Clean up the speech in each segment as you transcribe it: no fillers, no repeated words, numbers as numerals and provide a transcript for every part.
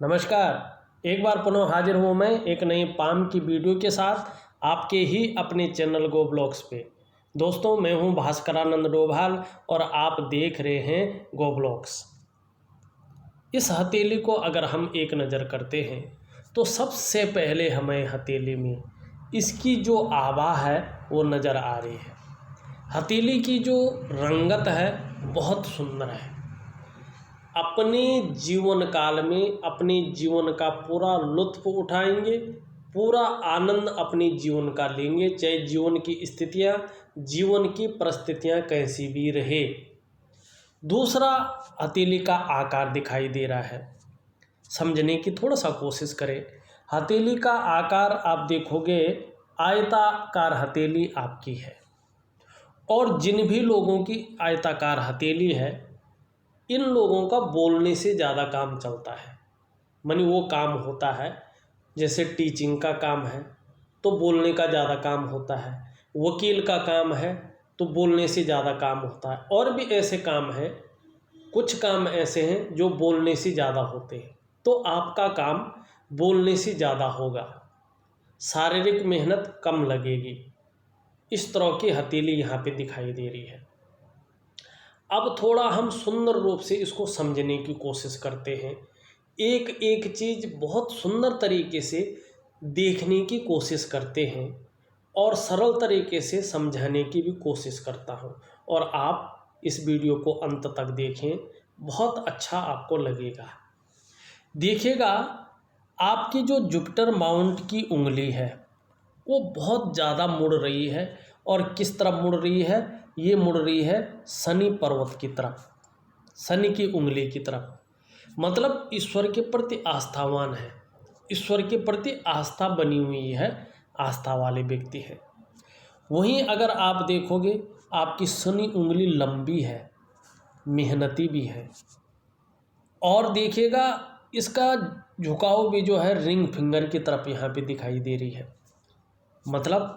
नमस्कार। एक बार पुनः हाजिर हूँ मैं एक नई पाम की वीडियो के साथ आपके ही अपने चैनल गो ब्लॉग्स पे। दोस्तों, मैं हूँ भास्करानंद डोभाल और आप देख रहे हैं गो ब्लॉग्स। इस हथेली को अगर हम एक नज़र करते हैं तो सबसे पहले हमें हथेली में इसकी जो आभा है वो नज़र आ रही है। हथेली की जो रंगत है बहुत सुंदर है। अपने जीवन काल में अपने जीवन का पूरा लुत्फ़ उठाएंगे, पूरा आनंद अपने जीवन का लेंगे, चाहे जीवन की स्थितियां, जीवन की परिस्थितियां कैसी भी रहे। दूसरा, हथेली का आकार दिखाई दे रहा है, समझने की थोड़ा सा कोशिश करें। हथेली का आकार आप देखोगे आयताकार हथेली आपकी है, और जिन भी लोगों की आयताकार हथेली है इन लोगों का बोलने से ज़्यादा काम चलता है। मानी वो काम होता है जैसे टीचिंग का काम है तो बोलने का ज़्यादा काम होता है, वकील का काम है तो बोलने से ज़्यादा काम होता है, और भी ऐसे काम हैं, कुछ काम ऐसे हैं जो बोलने से ज़्यादा होते हैं। तो आपका काम बोलने से ज़्यादा होगा, शारीरिक मेहनत कम लगेगी। इस तरह की हथेली यहाँ पे दिखाई दे रही है। अब थोड़ा हम सुंदर रूप से इसको समझने की कोशिश करते हैं। एक एक चीज़ बहुत सुंदर तरीके से देखने की कोशिश करते हैं और सरल तरीके से समझाने की भी कोशिश करता हूं, और आप इस वीडियो को अंत तक देखें, बहुत अच्छा आपको लगेगा। देखिएगा, आपकी जो जुपिटर माउंट की उंगली है वो बहुत ज़्यादा मुड़ रही है, और किस तरफ मुड़ रही है? ये मुड़ रही है शनि पर्वत की तरफ, शनि की उंगली की तरफ। मतलब ईश्वर के प्रति आस्थावान है, ईश्वर के प्रति आस्था बनी हुई है, आस्था वाले व्यक्ति है। वहीं अगर आप देखोगे आपकी शनि उंगली लंबी है, मेहनती भी है, और देखिएगा इसका झुकाव भी जो है रिंग फिंगर की तरफ यहाँ पे दिखाई दे रही है। मतलब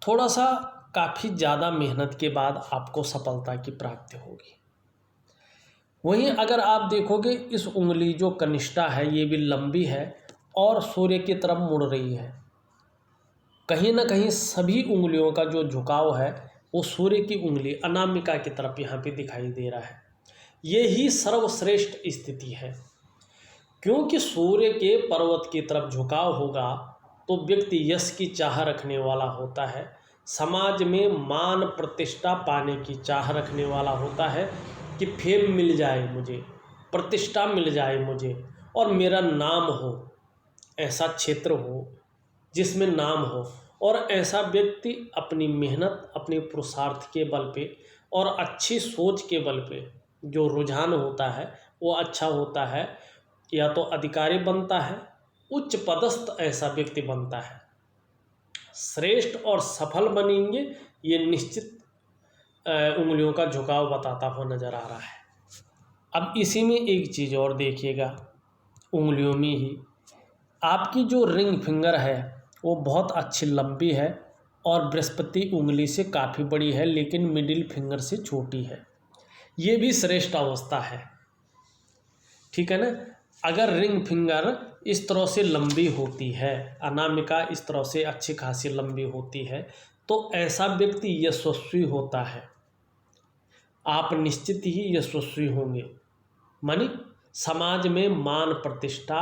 थोड़ा सा काफ़ी ज़्यादा मेहनत के बाद आपको सफलता की प्राप्ति होगी। वहीं अगर आप देखोगे इस उंगली जो कनिष्ठा है ये भी लंबी है और सूर्य की तरफ मुड़ रही है। कहीं ना कहीं सभी उंगलियों का जो झुकाव है वो सूर्य की उंगली अनामिका की तरफ यहाँ पे दिखाई दे रहा है। ये ही सर्वश्रेष्ठ स्थिति है, क्योंकि सूर्य के पर्वत की तरफ झुकाव होगा तो व्यक्ति यश की चाह रखने वाला होता है, समाज में मान प्रतिष्ठा पाने की चाह रखने वाला होता है कि फेम मिल जाए मुझे, प्रतिष्ठा मिल जाए मुझे, और मेरा नाम हो, ऐसा क्षेत्र हो जिसमें नाम हो। और ऐसा व्यक्ति अपनी मेहनत, अपने पुरुषार्थ के बल पे और अच्छी सोच के बल पे जो रुझान होता है वो अच्छा होता है, या तो अधिकारी बनता है, उच्च पदस्थ ऐसा व्यक्ति बनता है, श्रेष्ठ और सफल बनेंगे, ये निश्चित उंगलियों का झुकाव बताता हुआ नजर आ रहा है। अब इसी में एक चीज़ और देखिएगा, उंगलियों में ही आपकी जो रिंग फिंगर है वो बहुत अच्छी लंबी है और बृहस्पति उंगली से काफ़ी बड़ी है, लेकिन मिडिल फिंगर से छोटी है। ये भी श्रेष्ठ अवस्था है, ठीक है ना। अगर रिंग फिंगर इस तरह से लंबी होती है, अनामिका इस तरह से अच्छी खासी लंबी होती है, तो ऐसा व्यक्ति यशस्वी होता है। आप निश्चित ही यशस्वी होंगे, मानी समाज में मान प्रतिष्ठा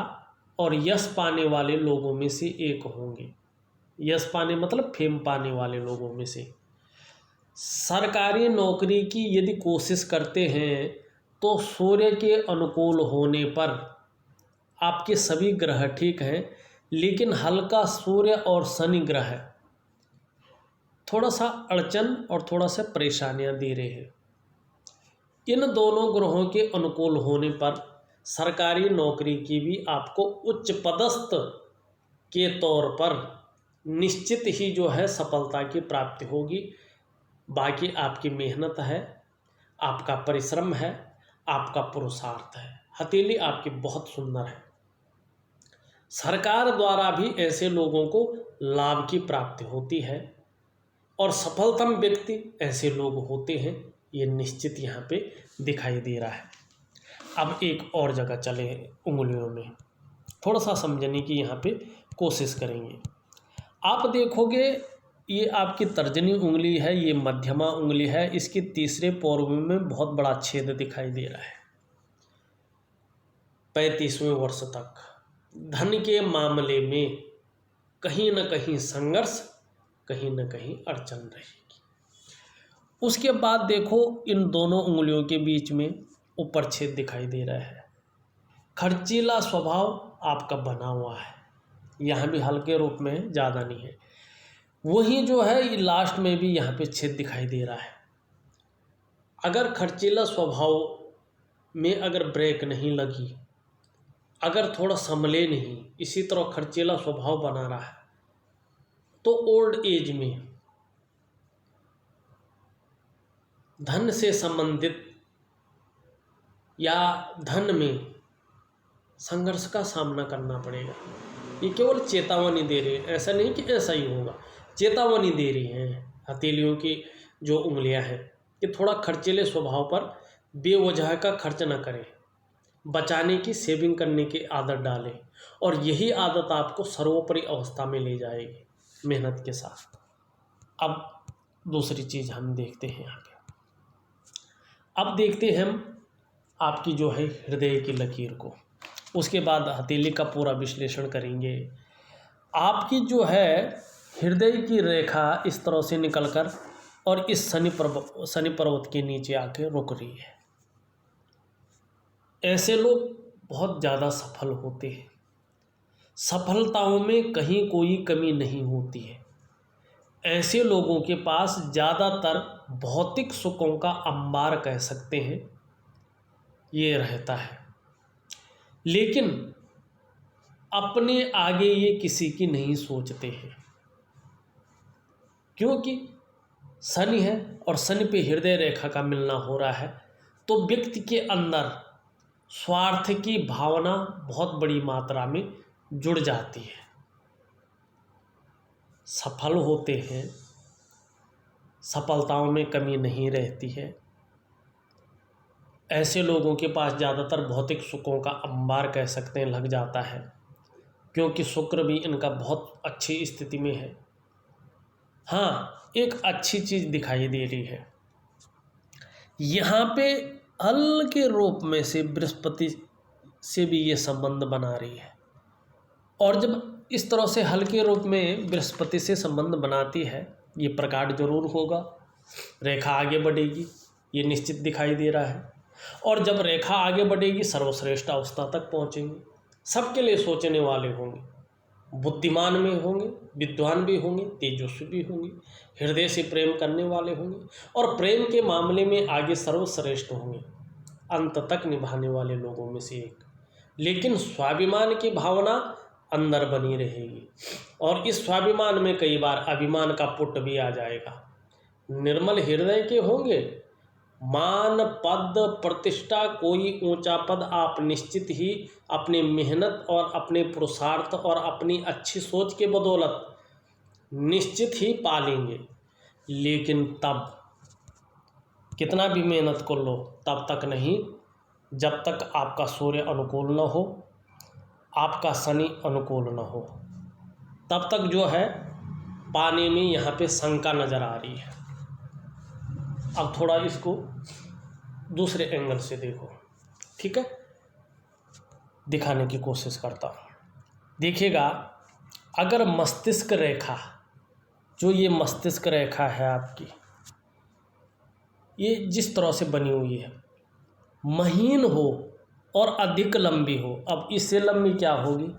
और यश पाने वाले लोगों में से एक होंगे। यश पाने मतलब फेम पाने वाले लोगों में से। सरकारी नौकरी की यदि कोशिश करते हैं तो सूर्य के अनुकूल होने पर आपके सभी ग्रह ठीक हैं, लेकिन हल्का सूर्य और शनि ग्रह थोड़ा सा अड़चन और थोड़ा सा परेशानियां दे रहे हैं। इन दोनों ग्रहों के अनुकूल होने पर सरकारी नौकरी की भी आपको उच्च पदस्थ के तौर पर निश्चित ही जो है सफलता की प्राप्ति होगी। बाकी आपकी मेहनत है, आपका परिश्रम है, आपका पुरुषार्थ है। हथेली आपकी बहुत सुंदर है। सरकार द्वारा भी ऐसे लोगों को लाभ की प्राप्ति होती है, और सफलतम व्यक्ति ऐसे लोग होते हैं, ये निश्चित यहाँ पे दिखाई दे रहा है। अब एक और जगह चले उंगलियों में, थोड़ा सा समझने की यहाँ पे कोशिश करेंगे। आप देखोगे ये आपकी तर्जनी उंगली है, ये मध्यमा उंगली है, इसके तीसरे पौर में बहुत बड़ा छेद दिखाई दे रहा है। 35वें वर्ष तक धन के मामले में कहीं न कहीं संघर्ष, कहीं न कहीं अड़चन रहेगी। उसके बाद देखो इन दोनों उंगलियों के बीच में ऊपर छेद दिखाई दे रहा है। खर्चीला स्वभाव आपका बना हुआ है, यहाँ भी हल्के रूप में, ज़्यादा नहीं है। वही जो है लास्ट में भी यहाँ पे छेद दिखाई दे रहा है। अगर खर्चीला स्वभाव में अगर ब्रेक नहीं लगी, अगर थोड़ा संभले नहीं, इसी तरह खर्चीला स्वभाव बना रहा है, तो ओल्ड एज में धन से संबंधित या धन में संघर्ष का सामना करना पड़ेगा। ये केवल चेतावनी दे रही है, ऐसा नहीं कि ऐसा ही होगा, चेतावनी दे रही हैं हथेलियों की जो उंगलियां हैं कि थोड़ा खर्चीले स्वभाव पर बेवजह का खर्च न करें, बचाने की, सेविंग करने की आदत डालें, और यही आदत आपको सर्वोपरि अवस्था में ले जाएगी मेहनत के साथ। अब दूसरी चीज़ हम देखते हैं यहाँ पे। अब देखते हैं हम आपकी जो है हृदय की लकीर को, उसके बाद हथेली का पूरा विश्लेषण करेंगे। आपकी जो है हृदय की रेखा इस तरह से निकलकर और इस शनि पर्वत के नीचे आके रुक रही है। ऐसे लोग बहुत ज़्यादा सफल होते हैं, सफलताओं में कहीं कोई कमी नहीं होती है। ऐसे लोगों के पास ज़्यादातर भौतिक सुखों का अंबार कह सकते हैं ये रहता है, लेकिन अपने आगे ये किसी की नहीं सोचते हैं, क्योंकि शनि है और शनि पे हृदय रेखा का मिलना हो रहा है, तो व्यक्ति के अंदर स्वार्थ की भावना बहुत बड़ी मात्रा में जुड़ जाती है। सफल होते हैं, सफलताओं में कमी नहीं रहती है। ऐसे लोगों के पास ज़्यादातर भौतिक सुखों का अंबार कह सकते हैं लग जाता है, क्योंकि शुक्र भी इनका बहुत अच्छी स्थिति में है। हाँ, एक अच्छी चीज़ दिखाई दे रही है, यहाँ पे हल्के रूप में से बृहस्पति से भी ये संबंध बना रही है, और जब इस तरह से हल्के रूप में बृहस्पति से संबंध बनाती है, ये प्रकट जरूर होगा, रेखा आगे बढ़ेगी, ये निश्चित दिखाई दे रहा है। और जब रेखा आगे बढ़ेगी सर्वश्रेष्ठ अवस्था तक पहुँचेंगे। सबके लिए सोचने वाले होंगे, बुद्धिमान में होंगे, विद्वान भी होंगे, तेजस्वी भी होंगे, हृदय से प्रेम करने वाले होंगे, और प्रेम के मामले में आगे सर्वश्रेष्ठ होंगे, अंत तक निभाने वाले लोगों में से एक। लेकिन स्वाभिमान की भावना अंदर बनी रहेगी, और इस स्वाभिमान में कई बार अभिमान का पुट भी आ जाएगा। निर्मल हृदय के होंगे, मान पद प्रतिष्ठा, कोई ऊंचा पद आप निश्चित ही अपने मेहनत और अपने पुरुषार्थ और अपनी अच्छी सोच के बदौलत निश्चित ही पालेंगे। लेकिन तब कितना भी मेहनत कर लो तब तक नहीं, जब तक आपका सूर्य अनुकूल न हो, आपका शनि अनुकूल न हो, तब तक जो है पाने में यहाँ पे शंका नज़र आ रही है। अब थोड़ा इसको दूसरे एंगल से देखो, ठीक है, दिखाने की कोशिश करता हूँ। देखिएगा, अगर मस्तिष्क रेखा, जो ये मस्तिष्क रेखा है आपकी, ये जिस तरह से बनी हुई है, महीन हो और अधिक लंबी हो, अब इससे लंबी क्या होगी,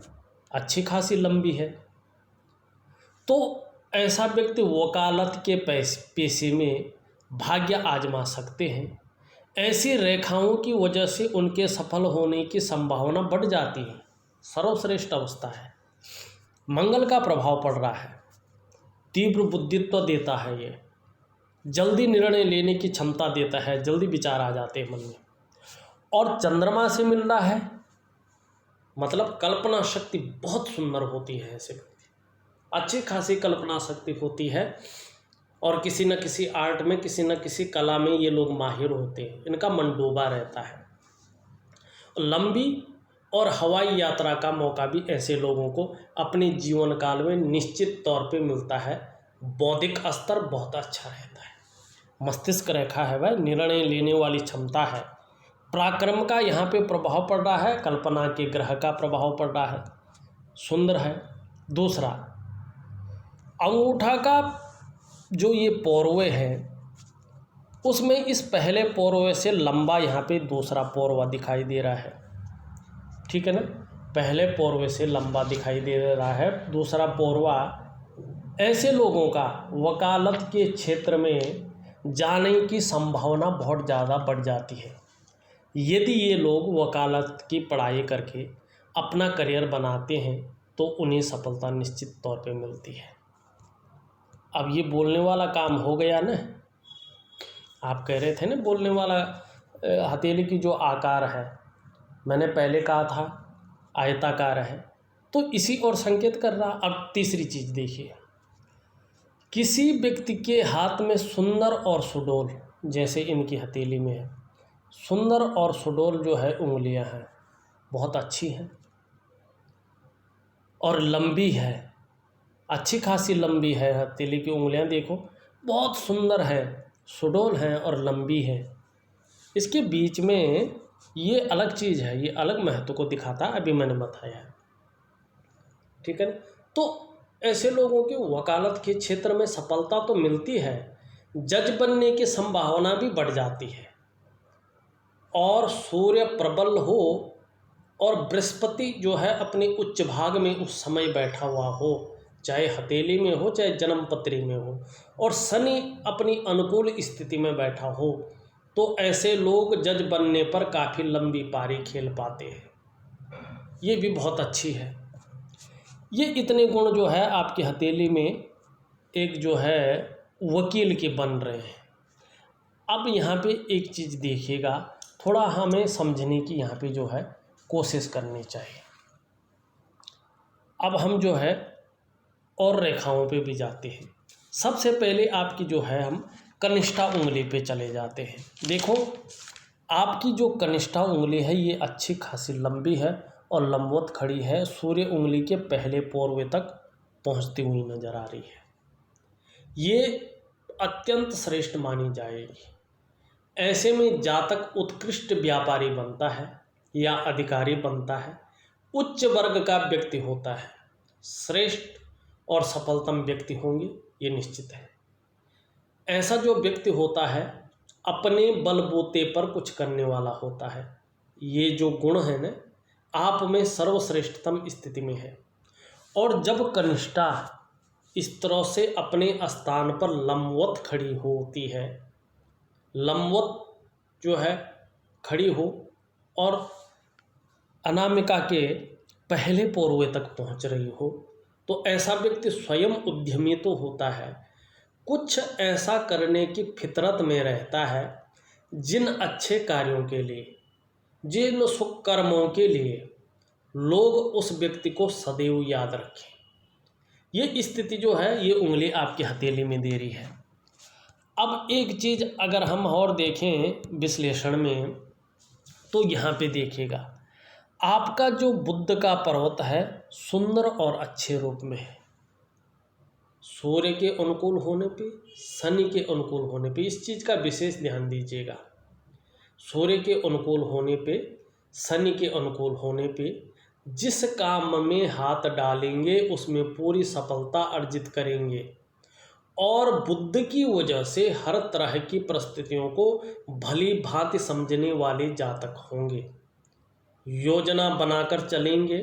अच्छी खासी लंबी है, तो ऐसा व्यक्ति वकालत के पेशे में भाग्य आजमा सकते हैं। ऐसी रेखाओं की वजह से उनके सफल होने की संभावना बढ़ जाती है। सर्वश्रेष्ठ अवस्था है, मंगल का प्रभाव पड़ रहा है, तीव्र बुद्धित्व देता है, ये जल्दी निर्णय लेने की क्षमता देता है, जल्दी विचार आ जाते हैं मन में। और चंद्रमा से मिल रहा है, मतलब कल्पना शक्ति बहुत सुंदर होती है, ऐसे व्यक्ति अच्छी खासी कल्पना शक्ति होती है, और किसी न किसी आर्ट में, किसी न किसी कला में ये लोग माहिर होते हैं, इनका मन डूबा रहता है। लंबी और हवाई यात्रा का मौका भी ऐसे लोगों को अपने जीवन काल में निश्चित तौर पे मिलता है। बौद्धिक स्तर बहुत अच्छा रहता है, मस्तिष्क रेखा है वह निर्णय लेने वाली क्षमता है। पराक्रम का यहाँ पे प्रभाव पड़ रहा है, कल्पना के ग्रह का प्रभाव पड़ रहा है, सुंदर है। दूसरा, अंगूठा का जो ये पौरवे है उसमें इस पहले पौरवे से लंबा यहाँ पे दूसरा पौरवा दिखाई दे रहा है, ठीक है ना। पहले पौरवे से लंबा दिखाई दे रहा है दूसरा पौरवा। ऐसे लोगों का वकालत के क्षेत्र में जाने की संभावना बहुत ज़्यादा बढ़ जाती है यदि ये लोग वकालत की पढ़ाई करके अपना करियर बनाते हैं तो उन्हें सफलता निश्चित तौर पे मिलती है। अब ये बोलने वाला काम हो गया ना, आप कह रहे थे ना बोलने वाला हथेली की जो आकार है, मैंने पहले कहा था आयताकार है, तो इसी और संकेत कर रहा। अब तीसरी चीज़ देखिए, किसी व्यक्ति के हाथ में सुंदर और सुडौल, जैसे इनकी हथेली में है, सुंदर और सुडौल जो है उंगलियां हैं, बहुत अच्छी हैं और लंबी है, अच्छी खासी लंबी है हथेली की उंगलियां, देखो बहुत सुंदर है, सुडौल हैं और लंबी है। इसके बीच में ये अलग चीज़ है, ये अलग महत्व को दिखाता है, अभी मैंने बताया है, ठीक है ना। तो ऐसे लोगों की वकालत के क्षेत्र में सफलता तो मिलती है, जज बनने की संभावना भी बढ़ जाती है। और सूर्य प्रबल हो और बृहस्पति जो है अपने उच्च भाग में उस समय बैठा हुआ हो, चाहे हथेली में हो चाहे जन्मपत्री में हो, और शनि अपनी अनुकूल स्थिति में बैठा हो, तो ऐसे लोग जज बनने पर काफ़ी लंबी पारी खेल पाते हैं। ये भी बहुत अच्छी है। ये इतने गुण जो है आपकी हथेली में एक जो है वकील के बन रहे हैं। अब यहाँ पे एक चीज़ देखिएगा, थोड़ा हमें समझने की यहाँ पे जो है कोशिश करनी चाहिए। अब हम जो है और रेखाओं पे भी जाते हैं। सबसे पहले आपकी जो है हम कनिष्ठा उंगली पे चले जाते हैं। देखो आपकी जो कनिष्ठा उंगली है ये अच्छी खासी लंबी है और लंबवत खड़ी है, सूर्य उंगली के पहले पौरवे तक पहुंचती हुई नजर आ रही है। ये अत्यंत श्रेष्ठ मानी जाएगी। ऐसे में जातक उत्कृष्ट व्यापारी बनता है या अधिकारी बनता है, उच्च वर्ग का व्यक्ति होता है, श्रेष्ठ और सफलतम व्यक्ति होंगे ये निश्चित है। ऐसा जो व्यक्ति होता है अपने बलबूते पर कुछ करने वाला होता है। ये जो गुण है ना आप में सर्वश्रेष्ठतम स्थिति में है। और जब कनिष्ठा इस तरह से अपने स्थान पर लंबवत खड़ी होती है, लंबवत जो है खड़ी हो और अनामिका के पहले पौरवे तक पहुंच रही हो, तो ऐसा व्यक्ति स्वयं उद्यमी तो होता है, कुछ ऐसा करने की फितरत में रहता है जिन अच्छे कार्यों के लिए, जिन सुख कर्मों के लिए लोग उस व्यक्ति को सदैव याद रखें। ये स्थिति जो है ये उंगली आपकी हथेली में दे रही है। अब एक चीज़ अगर हम और देखें विश्लेषण में, तो यहाँ पे देखिएगा आपका जो बुध का पर्वत है सुंदर और अच्छे रूप में है। सूर्य के अनुकूल होने पे, शनि के अनुकूल होने पे, इस चीज़ का विशेष ध्यान दीजिएगा। सूर्य के अनुकूल होने पे, शनि के अनुकूल होने पे जिस काम में हाथ डालेंगे उसमें पूरी सफलता अर्जित करेंगे। और बुद्ध की वजह से हर तरह की परिस्थितियों को भली भांति समझने वाले जातक होंगे, योजना बनाकर चलेंगे,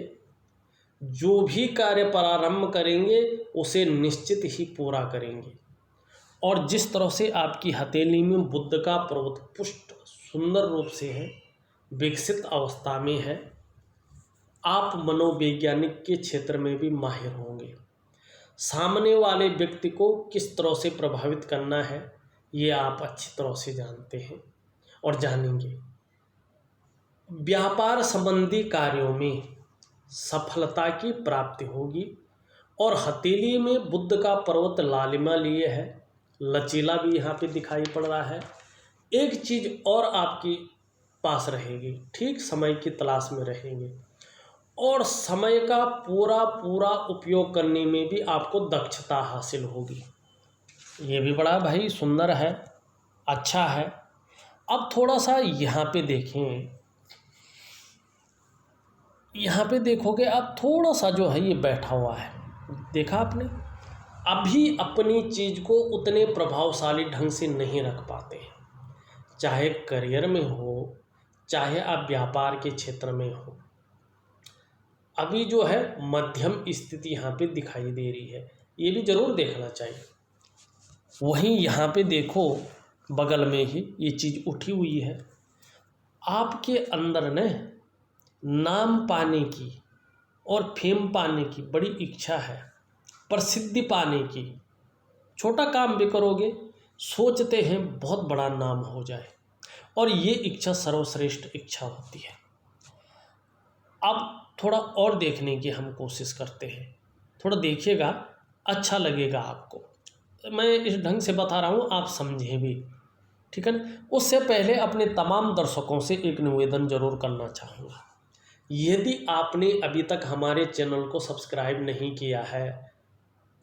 जो भी कार्य प्रारंभ करेंगे उसे निश्चित ही पूरा करेंगे। और जिस तरह से आपकी हथेली में बुद्ध का पर्वत पुष्ट सुंदर रूप से है, विकसित अवस्था में है, आप मनोवैज्ञानिक के क्षेत्र में भी माहिर होंगे। सामने वाले व्यक्ति को किस तरह से प्रभावित करना है ये आप अच्छी तरह से जानते हैं और जानेंगे। व्यापार संबंधी कार्यों में सफलता की प्राप्ति होगी। और हथेली में बुद्ध का पर्वत लालिमा लिए है, लचीला भी यहाँ पे दिखाई पड़ रहा है। एक चीज़ और आपकी पास रहेगी, ठीक समय की तलाश में रहेंगे और समय का पूरा पूरा उपयोग करने में भी आपको दक्षता हासिल होगी। ये भी बड़ा भाई सुंदर है, अच्छा है। अब थोड़ा सा यहाँ पे देखें, यहाँ पे देखोगे आप थोड़ा सा जो है ये बैठा हुआ है, देखा आपने। अभी अपनी चीज़ को उतने प्रभावशाली ढंग से नहीं रख पाते, चाहे करियर में हो, चाहे आप व्यापार के क्षेत्र में हो। अभी जो है मध्यम स्थिति यहाँ पे दिखाई दे रही है, ये भी ज़रूर देखना चाहिए। वहीं यहाँ पे देखो बगल में ही ये चीज़ उठी हुई है, आपके अंदर न नाम पाने की और फेम पाने की बड़ी इच्छा है, प्रसिद्धि पाने की। छोटा काम भी करोगे, सोचते हैं बहुत बड़ा नाम हो जाए, और ये इच्छा सर्वश्रेष्ठ इच्छा होती है। अब थोड़ा और देखने की हम कोशिश करते हैं, थोड़ा देखिएगा, अच्छा लगेगा आपको। मैं इस ढंग से बता रहा हूँ, आप समझें भी, ठीक है ना। उससे पहले अपने तमाम दर्शकों से एक निवेदन जरूर करना चाहूँगा। यदि आपने अभी तक हमारे चैनल को सब्सक्राइब नहीं किया है,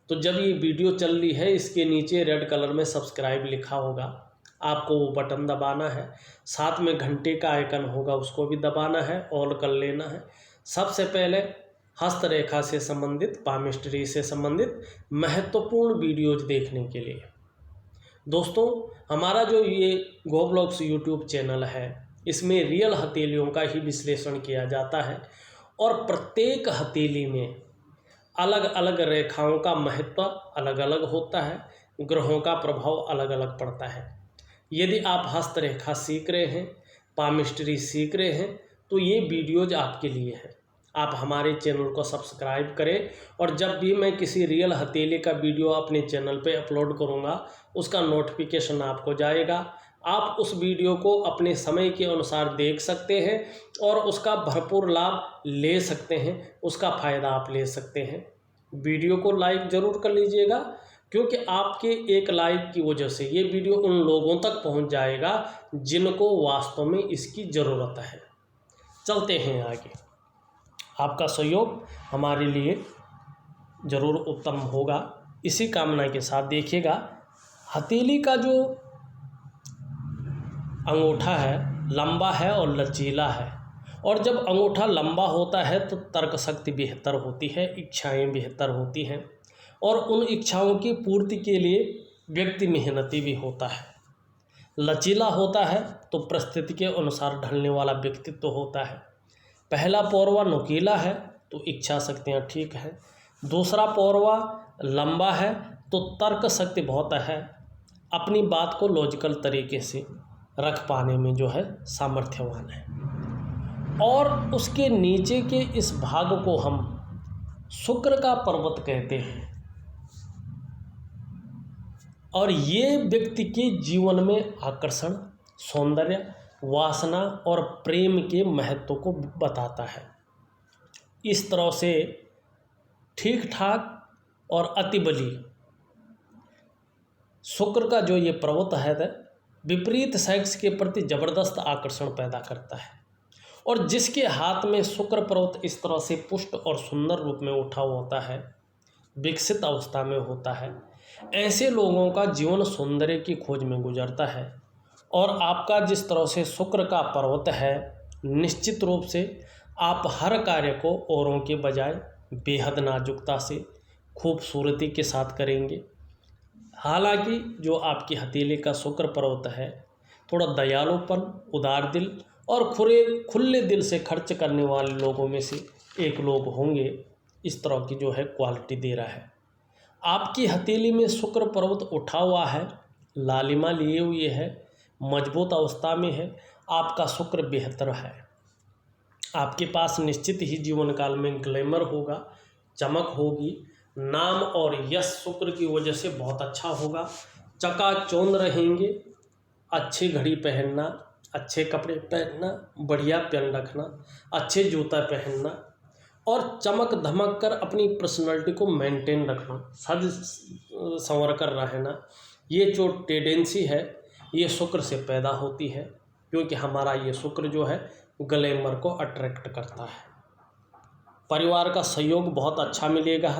तो जब ये वीडियो चल रही है इसके नीचे रेड कलर में सब्सक्राइब लिखा होगा, आपको वो बटन दबाना है। साथ में घंटे का आइकन होगा, उसको भी दबाना है, ऑल कर लेना है। सबसे पहले हस्तरेखा से संबंधित, पामिस्ट्री से संबंधित महत्वपूर्ण वीडियोज देखने के लिए। दोस्तों, हमारा जो ये गोब्लॉग्स यूट्यूब चैनल है, इसमें रियल हथेलियों का ही विश्लेषण किया जाता है और प्रत्येक हथेली में अलग अलग रेखाओं का महत्व अलग अलग होता है, ग्रहों का प्रभाव अलग अलग पड़ता है। यदि आप हस्तरेखा सीख रहे हैं, पामिस्ट्री सीख रहे हैं, तो ये वीडियोज आपके लिए है। आप हमारे चैनल को सब्सक्राइब करें, और जब भी मैं किसी रियल हथेली का वीडियो अपने चैनल पे अपलोड करूँगा, उसका नोटिफिकेशन आपको जाएगा। आप उस वीडियो को अपने समय के अनुसार देख सकते हैं और उसका भरपूर लाभ ले सकते हैं, उसका फ़ायदा आप ले सकते हैं। वीडियो को लाइक ज़रूर कर लीजिएगा, क्योंकि आपके एक लाइक की वजह से ये वीडियो उन लोगों तक पहुंच जाएगा जिनको वास्तव में इसकी ज़रूरत है। चलते हैं आगे, आपका सहयोग हमारे लिए ज़रूर उत्तम होगा, इसी कामना के साथ। देखिएगा, हथेली का जो अंगूठा है लंबा है और लचीला है, और जब अंगूठा लंबा होता है तो तर्क शक्ति बेहतर होती है, इच्छाएं बेहतर होती हैं, और उन इच्छाओं की पूर्ति के लिए व्यक्ति मेहनती भी होता है। लचीला होता है तो परिस्थिति के अनुसार ढलने वाला व्यक्तित्व होता है। पहला पौरवा नुकीला है तो इच्छा शक्तियाँ ठीक है, दूसरा पौरवा लंबा है तो तर्क शक्ति बहुत है, अपनी बात को लॉजिकल तरीके से रख पाने में जो है सामर्थ्यवान है। और उसके नीचे के इस भाग को हम शुक्र का पर्वत कहते हैं, और ये व्यक्ति के जीवन में आकर्षण, सौंदर्य, वासना और प्रेम के महत्व को बताता है। इस तरह से ठीक ठाक और अति बली शुक्र का जो ये पर्वत है विपरीत सेक्स के प्रति जबरदस्त आकर्षण पैदा करता है, और जिसके हाथ में शुक्र पर्वत इस तरह से पुष्ट और सुंदर रूप में उठा होता है, विकसित अवस्था में होता है, ऐसे लोगों का जीवन सौंदर्य की खोज में गुजरता है। और आपका जिस तरह से शुक्र का पर्वत है, निश्चित रूप से आप हर कार्य को औरों के बजाय बेहद नाजुकता से, खूबसूरती के साथ करेंगे। हालांकि जो आपकी हथेली का शुक्र पर्वत है थोड़ा दयालुपन, उदार दिल और खुले दिल से खर्च करने वाले लोगों में से एक लोग होंगे, इस तरह की जो है क्वालिटी दे रहा है। आपकी हथेली में शुक्र पर्वत उठा हुआ है, लालिमा लिए हुए है, मजबूत अवस्था में है, आपका शुक्र बेहतर है। आपके पास निश्चित ही जीवन काल में ग्लैमर होगा, चमक होगी, नाम और यश शुक्र की वजह से बहुत अच्छा होगा। चकाचौंध रहेंगे, अच्छी घड़ी पहनना, अच्छे कपड़े पहनना, बढ़िया पेन रखना, अच्छे जूता पहनना और चमक धमक कर अपनी पर्सनालिटी को मेंटेन रखना, सज संवर कर रहना, ये जो टेंडेंसी है ये शुक्र से पैदा होती है। क्योंकि हमारा ये शुक्र जो है ग्लैमर को अट्रैक्ट करता है। परिवार का सहयोग बहुत अच्छा मिलेगा।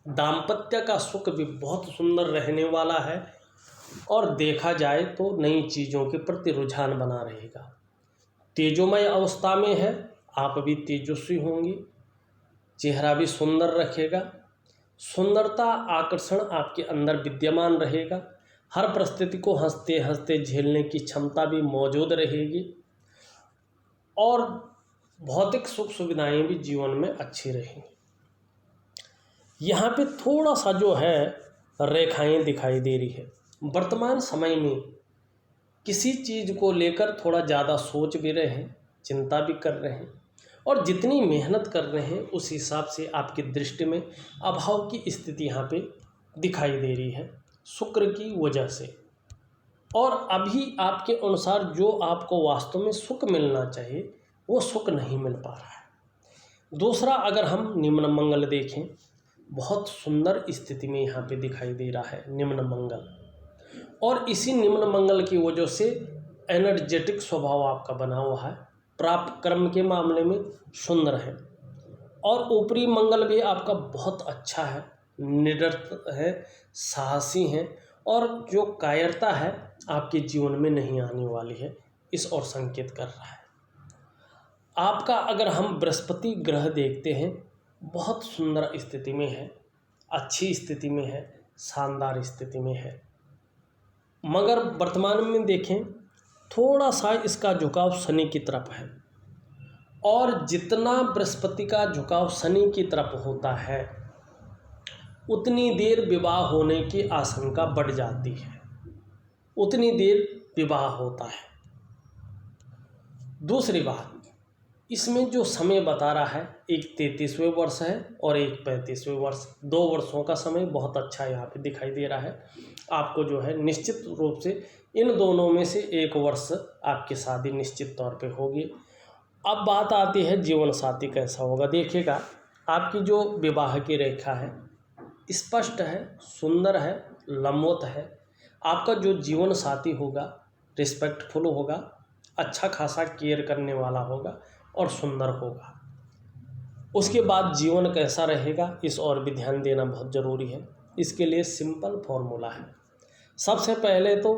दाम्पत्य का सुख भी बहुत सुंदर रहने वाला है और देखा जाए तो नई चीज़ों के प्रति रुझान बना रहेगा। तेजोमय अवस्था में है, आप भी तेजस्वी होंगी, चेहरा भी सुंदर रखेगा, सुंदरता आकर्षण आपके अंदर विद्यमान रहेगा। हर परिस्थिति को हंसते हंसते झेलने की क्षमता भी मौजूद रहेगी और भौतिक सुख सुविधाएं भी जीवन में अच्छी रहेंगी। यहाँ पे थोड़ा सा जो है रेखाएं दिखाई दे रही है। वर्तमान समय में किसी चीज़ को लेकर थोड़ा ज़्यादा सोच भी रहे हैं, चिंता भी कर रहे हैं और जितनी मेहनत कर रहे हैं उस हिसाब से आपकी दृष्टि में अभाव की स्थिति यहाँ पे दिखाई दे रही है शुक्र की वजह से। और अभी आपके अनुसार जो आपको वास्तव में सुख मिलना चाहिए वो सुख नहीं मिल पा रहा है। दूसरा, अगर हम निम्न मंगल देखें, बहुत सुंदर स्थिति में यहाँ पे दिखाई दे रहा है निम्न मंगल, और इसी निम्न मंगल की वजह से एनर्जेटिक स्वभाव आपका बना हुआ है, प्राप्त कर्म के मामले में सुंदर है और ऊपरी मंगल भी आपका बहुत अच्छा है, निडर है, साहसी हैं और जो कायरता है आपके जीवन में नहीं आने वाली है, इस ओर संकेत कर रहा है। आपका अगर हम बृहस्पति ग्रह देखते हैं, बहुत सुंदर स्थिति में है, अच्छी स्थिति में है, शानदार स्थिति में है, मगर वर्तमान में देखें थोड़ा सा इसका झुकाव शनि की तरफ है और जितना बृहस्पति का झुकाव शनि की तरफ होता है उतनी देर विवाह होने की आशंका बढ़ जाती है, उतनी देर विवाह होता है। दूसरी बात, इसमें जो समय बता रहा है, एक 33वें वर्ष है और एक 35वें वर्ष, 2 वर्षों का समय बहुत अच्छा यहाँ पे दिखाई दे रहा है। आपको जो है निश्चित रूप से इन दोनों में से एक वर्ष आपकी शादी निश्चित तौर पे होगी। अब बात आती है जीवन साथी कैसा होगा। देखिएगा, आपकी जो विवाह की रेखा है स्पष्ट है, सुंदर है, लंबवत है। आपका जो जीवन साथी होगा रिस्पेक्टफुल होगा, अच्छा खासा केयर करने वाला होगा और सुंदर होगा। उसके बाद जीवन कैसा रहेगा इस ओर भी ध्यान देना बहुत ज़रूरी है। इसके लिए सिंपल फॉर्मूला है। सबसे पहले तो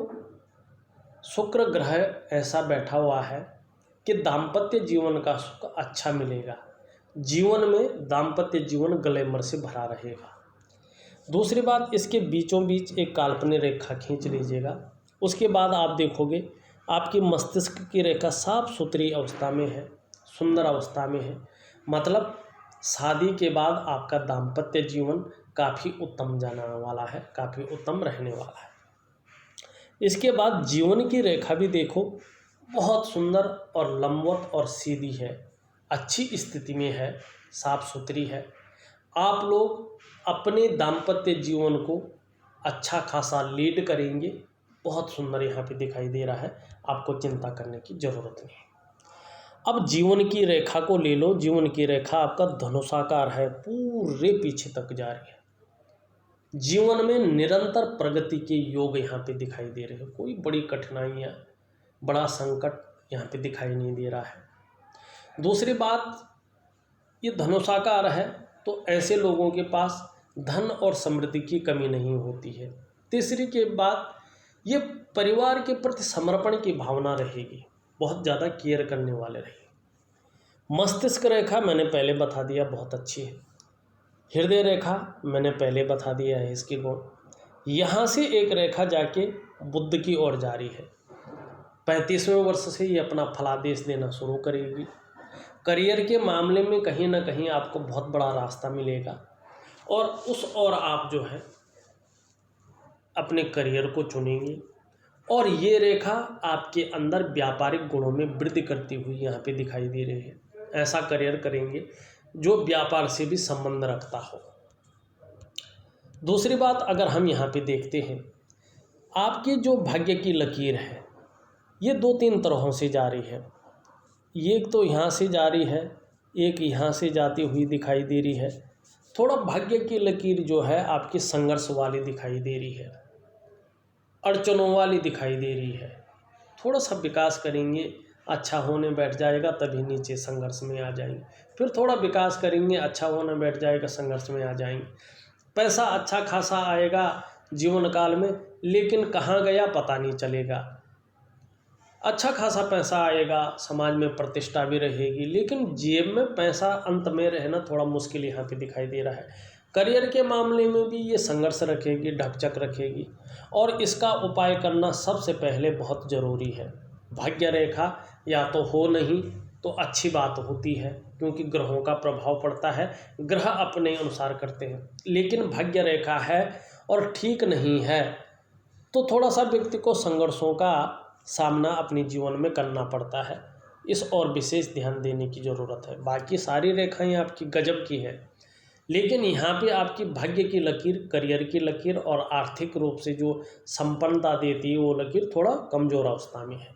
शुक्र ग्रह ऐसा बैठा हुआ है कि दाम्पत्य जीवन का सुख अच्छा मिलेगा, जीवन में दाम्पत्य जीवन ग्लैमर से भरा रहेगा। दूसरी बात, इसके बीचों बीच एक काल्पनिक रेखा खींच लीजिएगा। उसके बाद आप देखोगे आपकी मस्तिष्क की रेखा साफ सुथरी अवस्था में है, सुंदर अवस्था में है, मतलब शादी के बाद आपका दाम्पत्य जीवन काफ़ी उत्तम जाने वाला है, काफ़ी उत्तम रहने वाला है। इसके बाद जीवन की रेखा भी देखो, बहुत सुंदर और लंबवत और सीधी है, अच्छी स्थिति में है, साफ सुथरी है। आप लोग अपने दाम्पत्य जीवन को अच्छा खासा लीड करेंगे, बहुत सुंदर यहाँ पे दिखाई दे रहा है, आपको चिंता करने की ज़रूरत नहीं। अब जीवन की रेखा को ले लो। जीवन की रेखा आपका धनुषाकार है, पूरे पीछे तक जा रही है। जीवन में निरंतर प्रगति के योग यहाँ पे दिखाई दे रहे हैं। कोई बड़ी कठिनाइयाँ, बड़ा संकट यहाँ पे दिखाई नहीं दे रहा है। दूसरी बात, ये धनुषाकार है तो ऐसे लोगों के पास धन और समृद्धि की कमी नहीं होती है। तीसरी के बाद, ये परिवार के प्रति समर्पण की भावना रहेगी, बहुत ज़्यादा केयर करने वाले रहेंगे। मस्तिष्क रेखा मैंने पहले बता दिया, बहुत अच्छी है। हृदय रेखा मैंने पहले बता दिया है इसकी गुण। यहाँ से एक रेखा जाके बुध की ओर जा रही है। 35वें वर्ष से ये अपना फलादेश देना शुरू करेगी। करियर के मामले में कहीं ना कहीं आपको बहुत बड़ा रास्ता मिलेगा और उस ओर आप जो है अपने करियर को चुनेंगे। और ये रेखा आपके अंदर व्यापारिक गुणों में वृद्धि करती हुई यहाँ पे दिखाई दे रही है। ऐसा करियर करेंगे जो व्यापार से भी संबंध रखता हो। दूसरी बात, अगर हम यहाँ पे देखते हैं, आपकी जो भाग्य की लकीर है ये 2-3 तरहों से जा रही है। एक तो यहाँ से जा रही है, एक यहाँ से जाती हुई दिखाई दे रही है। थोड़ा भाग्य की लकीर जो है आपकी संघर्ष वाली दिखाई दे रही है, अड़चनों वाली दिखाई दे रही है, थोड़ा सा विकास करेंगे, अच्छा होने बैठ जाएगा, तभी नीचे संघर्ष में आ जाएंगे। फिर थोड़ा विकास करेंगे, अच्छा होने बैठ जाएगा, संघर्ष में आ जाएंगे। पैसा अच्छा खासा आएगा जीवन काल में, लेकिन कहाँ गया पता नहीं चलेगा। अच्छा खासा पैसा आएगा, समाज में प्रतिष्ठा भी रहेगी, लेकिन जेब में पैसा अंत में रहना थोड़ा मुश्किल यहाँ पे दिखाई दे रहा है। करियर के मामले में भी ये संघर्ष रखेगी, ढकचक रखेगी, और इसका उपाय करना सबसे पहले बहुत ज़रूरी है। भाग्य रेखा या तो हो नहीं तो अच्छी बात होती है, क्योंकि ग्रहों का प्रभाव पड़ता है, ग्रह अपने अनुसार करते हैं। लेकिन भाग्य रेखा है और ठीक नहीं है तो थोड़ा सा व्यक्ति को संघर्षों का सामना अपने जीवन में करना पड़ता है। इस और विशेष ध्यान देने की ज़रूरत है। बाकी सारी रेखाएं आपकी गजब की है, लेकिन यहाँ पे आपकी भाग्य की लकीर, करियर की लकीर और आर्थिक रूप से जो संपन्नता देती है वो लकीर थोड़ा कमज़ोर अवस्था में है।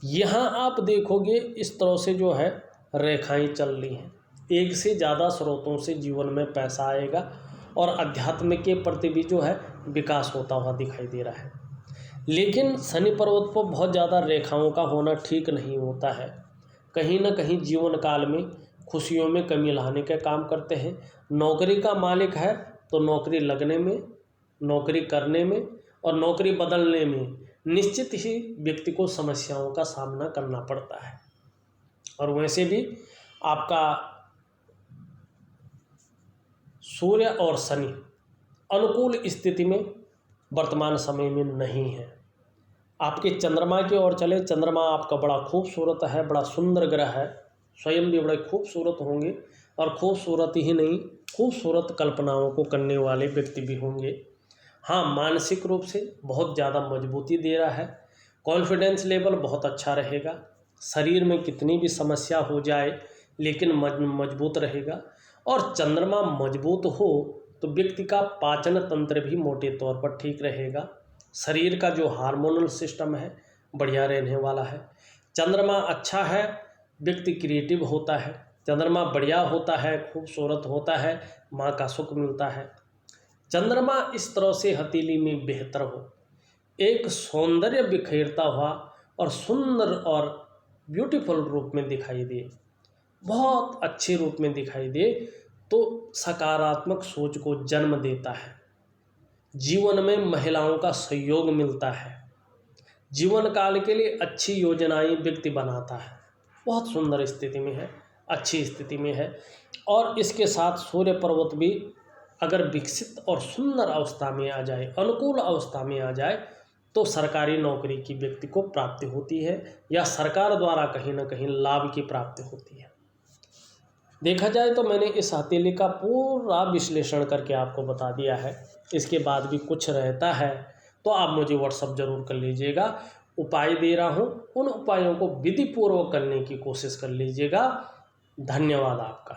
यहाँ आप देखोगे इस तरह से जो है रेखाएं चल रही हैं, एक से ज़्यादा स्रोतों से जीवन में पैसा आएगा और अध्यात्म के प्रति भी जो है विकास होता हुआ दिखाई दे रहा है। लेकिन शनि पर्वत पर बहुत ज़्यादा रेखाओं का होना ठीक नहीं होता है। कहीं ना कहीं जीवन काल में खुशियों में कमी लाने का काम करते हैं। नौकरी का मालिक है तो नौकरी लगने में, नौकरी करने में और नौकरी बदलने में निश्चित ही व्यक्ति को समस्याओं का सामना करना पड़ता है। और वैसे भी आपका सूर्य और शनि अनुकूल स्थिति में वर्तमान समय में नहीं है। आपके चंद्रमा की ओर चले, चंद्रमा आपका बड़ा खूबसूरत है, बड़ा सुंदर ग्रह है, स्वयं भी बड़े खूबसूरत होंगे और खूबसूरत ही नहीं, खूबसूरत कल्पनाओं को करने वाले व्यक्ति भी होंगे। हाँ, मानसिक रूप से बहुत ज़्यादा मजबूती दे रहा है, कॉन्फिडेंस लेवल बहुत अच्छा रहेगा, शरीर में कितनी भी समस्या हो जाए लेकिन मजबूत रहेगा। और चंद्रमा मजबूत हो तो व्यक्ति का पाचन तंत्र भी मोटे तौर पर ठीक रहेगा, शरीर का जो हार्मोनल सिस्टम है बढ़िया रहने वाला है। चंद्रमा अच्छा है, व्यक्ति क्रिएटिव होता है, चंद्रमा बढ़िया होता है, खूबसूरत होता है, माँ का सुख मिलता है। चंद्रमा इस तरह से हथेली में बेहतर हो, एक सौंदर्य बिखेरता हुआ और सुंदर और ब्यूटीफुल रूप में दिखाई दे, बहुत अच्छे रूप में दिखाई दे, तो सकारात्मक सोच को जन्म देता है। जीवन में महिलाओं का सहयोग मिलता है, जीवन काल के लिए अच्छी योजनाएं व्यक्ति बनाता है, बहुत सुंदर स्थिति में है, अच्छी स्थिति में है। और इसके साथ सूर्य पर्वत भी अगर विकसित और सुंदर अवस्था में आ जाए, अनुकूल अवस्था में आ जाए, तो सरकारी नौकरी की व्यक्ति को प्राप्ति होती है या सरकार द्वारा कहीं ना कहीं लाभ की प्राप्ति होती है। देखा जाए तो मैंने इस हथेली का पूरा विश्लेषण करके आपको बता दिया है। इसके बाद भी कुछ रहता है तो आप मुझे व्हाट्सअप जरूर कर लीजिएगा। उपाय दे रहा हूँ, उन उपायों को विधि पूर्वक करने की कोशिश कर लीजिएगा। धन्यवाद आपका।